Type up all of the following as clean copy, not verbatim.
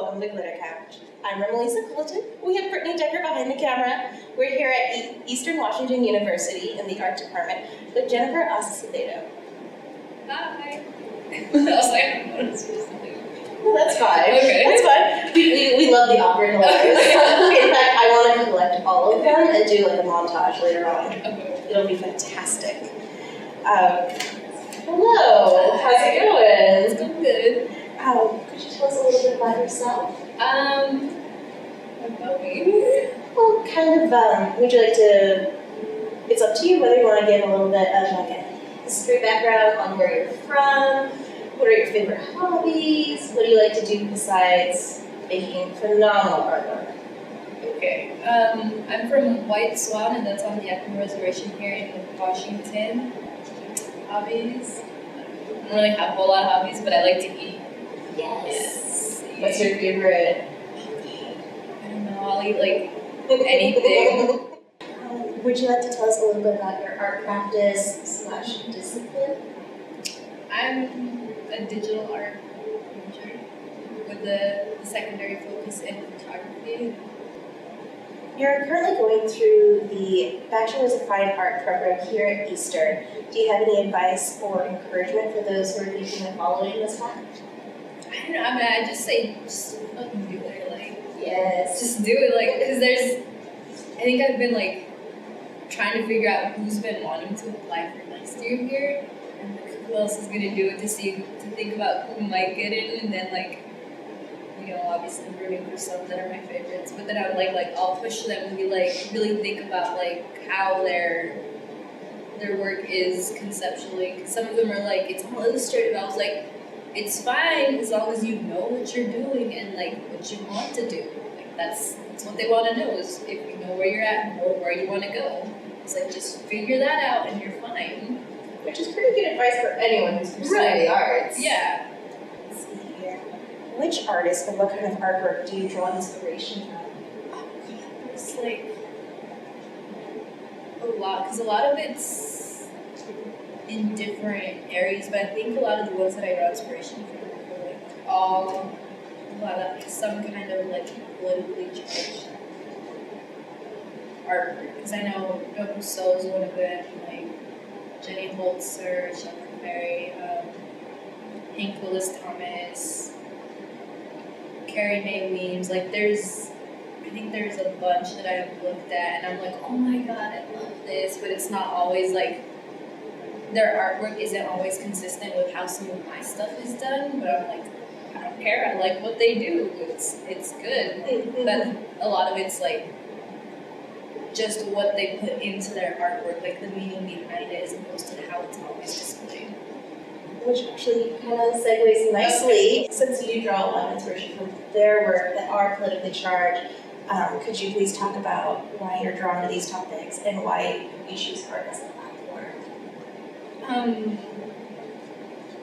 welcome to GlitterCouch. I'm Melissa Colleton. We have Brittany Decker behind the camera. We're here at Eastern Washington University in the art department with Jennifer Acevedo. Hi. I was like, I don't know what it's supposed to do. Well, that's fine. Okay. That's fine. We love the awkward hilarious. In fact, I want to collect all of them and do like a montage later on. Okay. It'll be fantastic. Hello. How's it going? It's going good. Could you tell us a little bit about yourself? About me? Well, kind of, would you like to, it's up to you whether you want to give a little bit of like a history background on where you're from, what are your favorite hobbies, what do you like to do besides making phenomenal artwork? Okay. I'm from White Swan, and that's on the Yakima Reservation here in Washington. Hobbies? I don't really have a whole lot of hobbies, but I like to eat. Yes. What's your favorite? I don't know, I'll eat like anything. Would you like to tell us a little bit about your art practice / discipline? I'm a digital art major with the secondary focus in photography. You're currently going through the Bachelor's of Fine Art program here at Eastern. Do you have any advice or encouragement for those who are thinking of following this path? I don't know, I mean, I just say, just fucking do it, like, Yes. just do it, like, because I think I've been, like, trying to figure out who's been wanting to apply for next year here, and, like, who else is going to do it to think about who might get in, and then, like, you know, obviously rooting for some that are my favorites, but then I would, like, I'll push them to be, like, really think about, like, how their work is conceptually, because some of them are, like, it's all illustrative. I was like, it's fine as long as you know what you're doing and like what you want to do. Like that's what they want to know is if you know where you're at and know where you want to go. It's like just figure that out and you're fine. Which is pretty good advice for anyone who's pursuing the arts. Yeah. Let's see here. Which artist and what kind of artwork do you draw inspiration from? It's like a lot, because a lot of it's in different areas, but I think a lot of the ones that I draw inspiration from are like all some kind of like politically charged artwork. Because I know Rousseau is one of them, like Jenny Holzer, Shepard Fairey, Hank Willis Thomas, Carrie Mae Weems. Like I think there's a bunch that I've looked at, and I'm like, oh my god, I love this, but it's not always like. Their artwork isn't always consistent with how some of my stuff is done, but I'm like, I don't care. I like what they do. It's good. But a lot of it's like just what they put into their artwork, like the meaning behind it, as opposed to how it's always displayed. Which actually kind of segues nicely, since you draw a lot of inspiration from their work that are politically charged. Could you please talk about why you're drawn to these topics and why you choose art as a platform?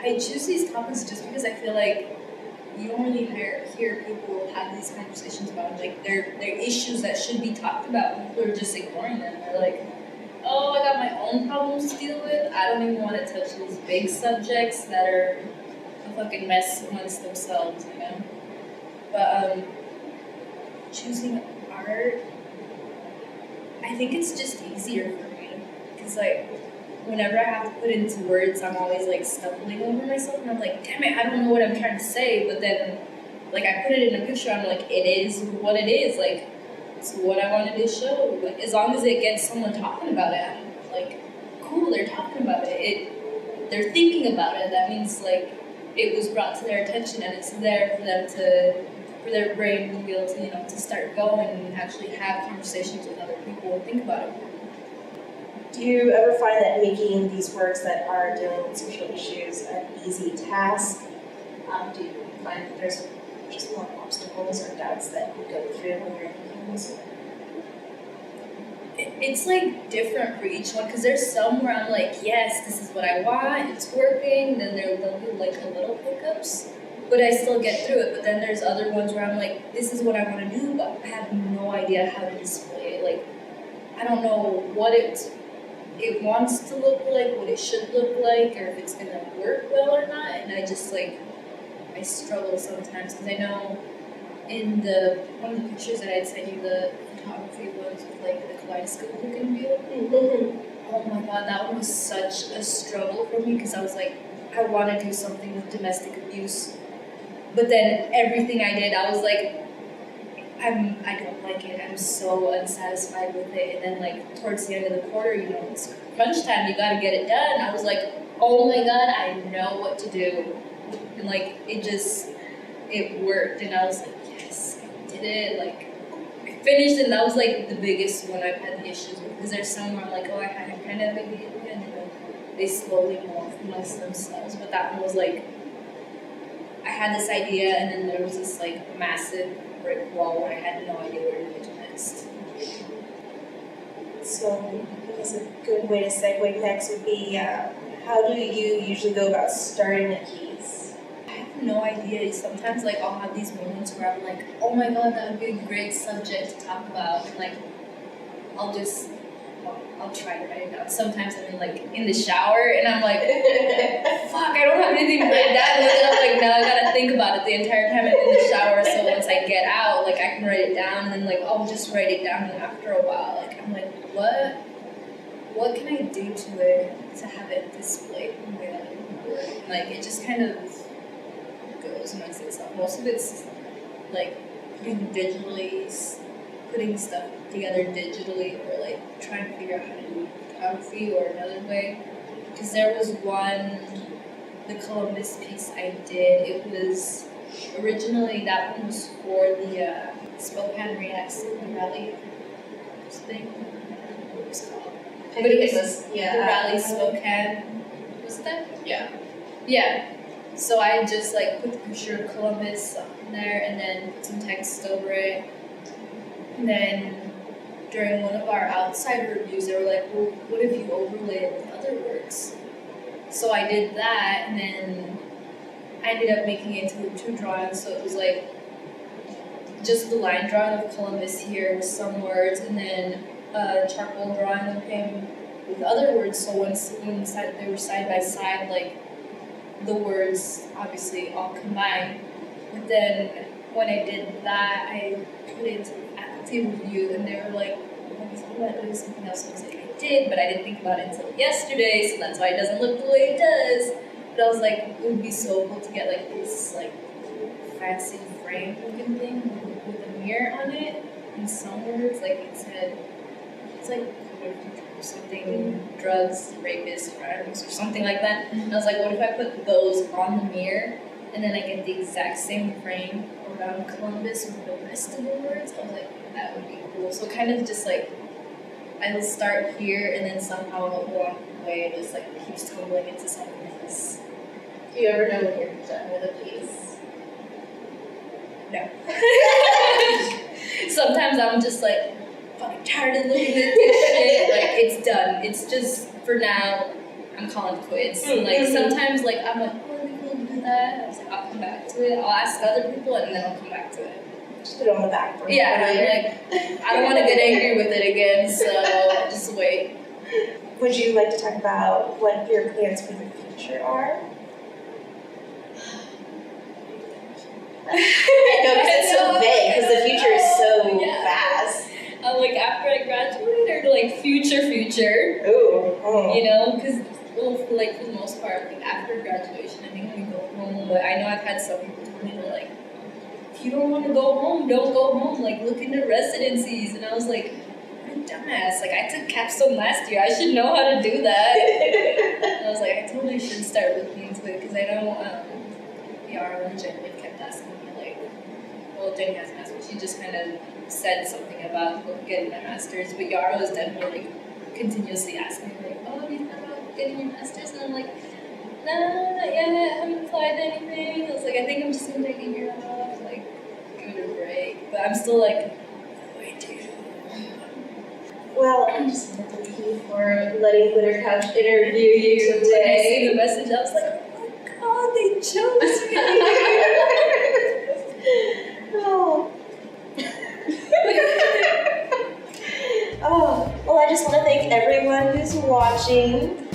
I choose these topics just because I feel like you don't really hear people have these conversations about like they're issues that should be talked about. People are just ignoring them. They're like, oh, I got my own problems to deal with. I don't even want to touch these big subjects that are a fucking mess amongst themselves, you know? But choosing art, I think it's just easier for me because like whenever I have to put into words, I'm always like stumbling over myself, and I'm like, damn it, I don't know what I'm trying to say. But then, like, I put it in a picture, I'm like, it is what it is. Like, it's what I wanted to show. Like, as long as it gets someone talking about it, I'm like, cool, they're talking about it. They're thinking about it. That means like it was brought to their attention, and it's there for them for their brain to be able to, you know, to start going and actually have conversations with other people and think about it. Do you ever find that making these works that are dealing with social issues an easy task? Do you find that there's just more obstacles or doubts that you go through when you're making this work? It's like different for each one, because there's some where I'm like, yes, this is what I want, it's working, then there'll be like a little hiccups, but I still get through it. But then there's other ones where I'm like, this is what I want to do, but I have no idea how to display it. Like, I don't know what it wants to look like, what it should look like, or if it's going to work well or not. And I just like, I struggle sometimes because I know in one of the pictures that I'd sent you, the photography ones with like the kaleidoscope looking view. Oh my god, that one was such a struggle for me because I was like, I want to do something with domestic abuse, but then everything I did, I was like, I don't like it. I'm so unsatisfied with it. And then like towards the end of the quarter, you know, it's crunch time. You got to get it done. I was like, oh my god, I know what to do, and like it worked. And I was like, yes, I did it. Like I finished it. And that was like the biggest one I've had the issues with because there's some where I'm like, oh, I had kind of maybe, and then they slowly morph amongst themselves. But that one was like, I had this idea, and then there was this like massive brick wall where I had no idea where to go next. So I guess a good way to segue next would be, how do you usually go about starting a piece? I have no idea. Sometimes like I'll have these moments where I'm like, oh my god, that would be a great subject to talk about. And like I'll try to write it down. Sometimes I'm like in the shower and I'm like, fuck, I don't have anything written down. And I'm like, now I gotta think about it the entire time I'm in the shower. So once I get out, like I can write it down, and then like I'll just write it down. And after a while, like I'm like, what can I do to it to have it displayed in the way that it would work? Like it just kind of goes amongst itself. Most of it's like putting stuff together digitally, or like trying to figure out how to do photography or another way. Because there was the Columbus piece I did, it was originally, that one was for the Spokane Reacts rally thing. What was it called? But it was, the rally Spokane, was it that? Yeah. Yeah. So I just like put the picture of Columbus on there and then put some text over it. And then during one of our outside reviews, they were like, well, what if you overlay it with other words? So I did that, and then I ended up making it into two drawings. So it was like just the line drawing of Columbus here with some words, and then a charcoal drawing of him with other words. So when they were side by side, like the words obviously all combined. But then when I did that, I put it into faculty review, and they were like, "Well, you thought about doing something else?" I was like, "I did, but I didn't think about it until yesterday, so that's why it doesn't look the way it does." But I was like, it would be so cool to get like this like fancy frame looking thing with a mirror on it, and some words like it said, it's like something, drugs, rapists, crimes, or something like that. And I was like, what if I put those on the mirror, and then I get the exact same frame around Columbus with the rest of the words? I was like, that would be cool. So kind of just like, I'll start here, and then somehow along the way, it just like keeps tumbling into something else. Do you ever know when you're done with a piece? No. Sometimes I'm just like, fucking tired of looking at this shit. Like, it's done. It's just, for now, I'm calling quits. And like, sometimes, like, I'm like, oh, it'd be cool to do that. I was like, I'll come back to it. I'll ask other people, and then I'll come back to it. Just put it on the back burner. Yeah, I'm like, I don't want to get angry with it again, so I'll just wait. Would you like to talk about what your plans for the future are? No, because it's so vague, because the future is so fast. Like, after I graduate, or like future. Ooh. Oh. You know, because, well, like, for the most part, like, after graduation, I think we go home. But I know I've had some people tell me, they're like, if you don't want to go home, don't go home. Like, look into residencies. And I was like, I'm a dumbass. Like, I took capstone last year. I should know how to do that. And I was like, I totally should start looking into it, because I know Yara and Jenny kept asking me, like, well, Jenny has a master's. She just kind of said something about getting a master's, but Yara was definitely like, continuously asking me, like, oh, have you thought about getting your master's? And I'm like, nah, not yet. I haven't applied to anything. I was like, I think I'm just gonna take a year off, like, give it a break. But I'm still like, what do I do? Well, I'm just going to thank you for letting GlitterCouch interview you When I today. see the message, I was like, oh my god, they chose me. Oh. Oh, well, I just want to thank everyone who's watching.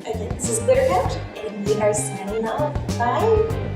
Again, this is GlitterCouch, and we are signing off. Bye.